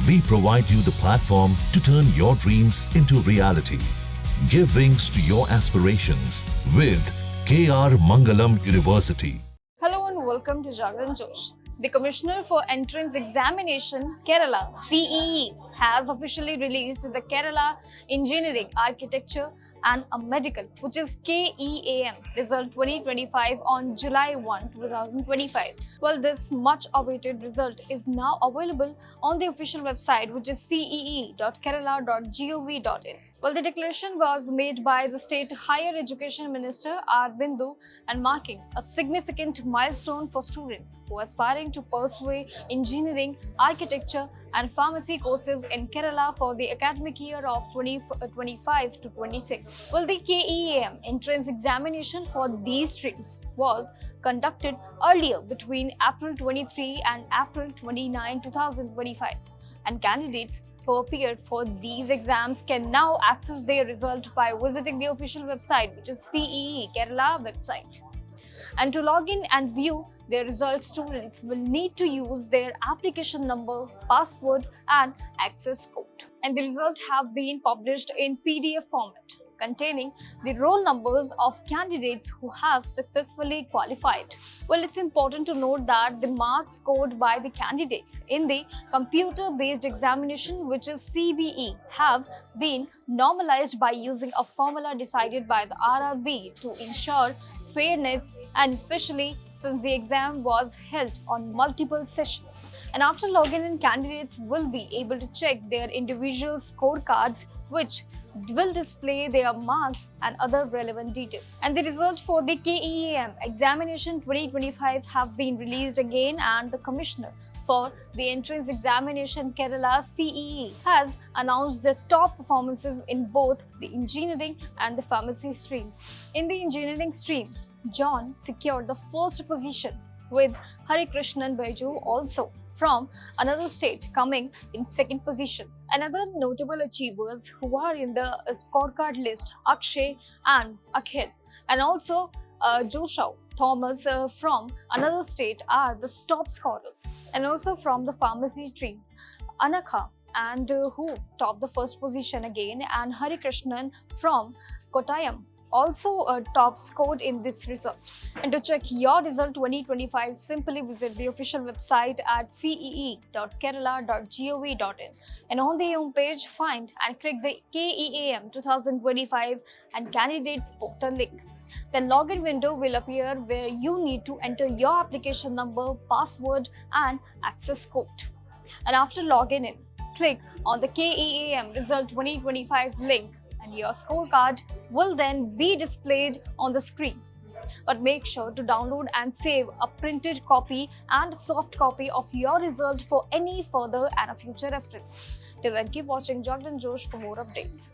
We provide you the platform to turn your dreams into reality. Give wings to your aspirations with KR Mangalam University. Hello and welcome to Jagran Josh. The Commissioner for Entrance Examination, Kerala CEE, has officially released the Kerala Engineering, Architecture and Medical, which is KEAM, result 2025 on July 1, 2025. Well, this much awaited result is now available on the official website, which is cee.kerala.gov.in. Well, the declaration was made by the State Higher Education Minister R. Bindu and marking a significant milestone for students who are aspiring to pursue engineering, architecture and pharmacy courses in Kerala for the academic year of 2025 to 26. Well, the KEAM entrance examination for these streams was conducted earlier between April 23 and April 29, 2025, and candidates who appeared for these exams can now access their result by visiting the official website, which is CEE Kerala website. And to log in and view their results, students will need to use their application number, password and access code. And the results have been published in PDF format, containing the roll numbers of candidates who have successfully qualified. Well, it's important to note that the marks scored by the candidates in the computer-based examination, which is CBE, have been normalized by using a formula decided by the RRB to ensure fairness, and especially since the exam was held on multiple sessions. And after logging in, candidates will be able to check their individual scorecards, which will display their marks and other relevant details. And the results for the KEAM examination 2025 have been released again, and the Commissioner for the Entrance Examination Kerala CEE has announced the top performances in both the engineering and the pharmacy streams. In the engineering stream, John secured the first position, with Harikrishnan Baiju also from another state coming in second position. Another notable achievers who are in the scorecard list, Akshay and Akhil, and also Joshua Thomas from another state are the top scorers. And also from the pharmacy stream, Anakha and who topped the first position again, and Harikrishnan from Kottayam also top scored in this result. And to check your result 2025, simply visit the official website at cee.kerala.gov.in, and on the home page find and click the KEAM 2025 and candidates portal link. The login window will appear where you need to enter your application number, password and access code. And after logging in, click on the KEAM result 2025 link, and your scorecard will then be displayed on the screen. But make sure to download and save a printed copy and a soft copy of your result for any further and a future reference. Till then, keep watching Jagran Josh for more updates.